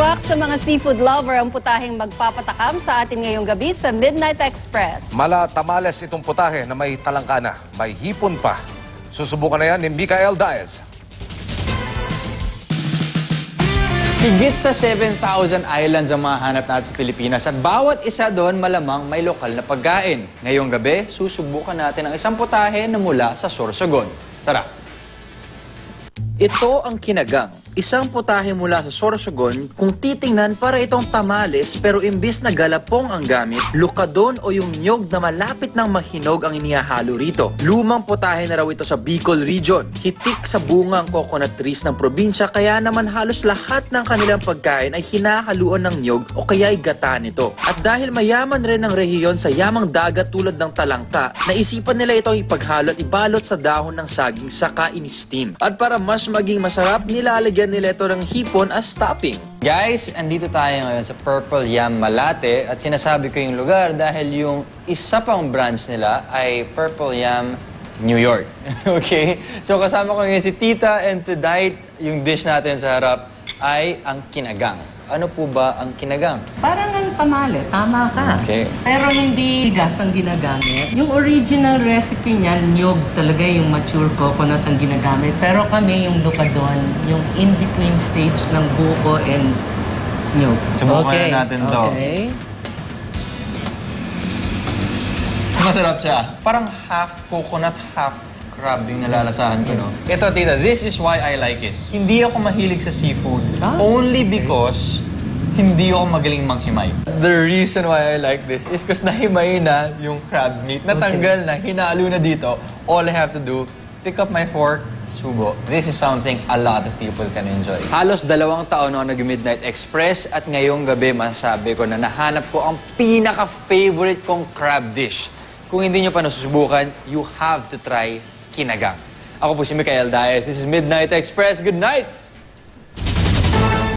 Swak sa mga seafood lover ang putaheng magpapatakam sa atin ngayong gabi sa Midnight Express. Mala tamales itong putahe na may talangkana, may hipon pa. Susubukan na yan ni Mikael Daez. Higit sa 7,000 islands ang mahanap natin sa Pilipinas at bawat isa doon malamang may lokal na pagkain. Ngayong gabi, susubukan natin ang isang putahe na mula sa Sorsogon. Tara! Ito ang kinagang, isang putahe mula sa Sorsogon. Kung titingnan, para itong tamales pero imbis na galapong ang gamit, lukadon o yung niyog na malapit ng mahinog ang inihahalo rito. Lumang putahe na raw ito sa Bicol Region. Hitik sa bunga ang coconut trees ng probinsya, kaya naman halos lahat ng kanilang pagkain ay hinahaluan ng niyog o kaya ay gata nito. At dahil mayaman rin ang rehiyon sa yamang dagat tulad ng talangka, naisipan nila itong ipaghalo at ibalot sa dahon ng saging saka in-steam. At para mas maging masarap, nilalagyan nila ito ng hipon as topping. Guys, andito tayo ngayon sa Purple Yam Malate at sinasabi ko yung lugar dahil yung isa pang branch nila ay Purple Yam New York. Okay? So kasama ko ngayon si Tita, and tonight yung dish natin sa harap ay ang kinagang. Ano po ba ang kinagang? Parang ang tamale, tama ka. Okay. Pero hindi bigas ang ginagamit. Yung original recipe niya, niyog talaga, yung mature coconut ang ginagamit. Pero kami yung lukadon, yung in-between stage ng buko and niyog. Subukan na natin to. Okay. Masarap siya. Parang half coconut, half crab yung nalalasahan ko, no? Ito, Tita, this is why I like it. Hindi ako mahilig sa seafood only because hindi ako magaling manghimay. The reason why I like this is because nahimay na yung crab meat. Natanggal na, hinalo na dito. All I have to do, pick up my fork, subo. This is something a lot of people can enjoy. Halos 2 taon ako nag-Midnight Express at ngayong gabi masasabi ko na nahanap ko ang pinaka-favorite kong crab dish. Kung hindi nyo pa nasusubukan, you have to try kinagang. Ako po si Mikael Daez. This is Midnight Express. Good night!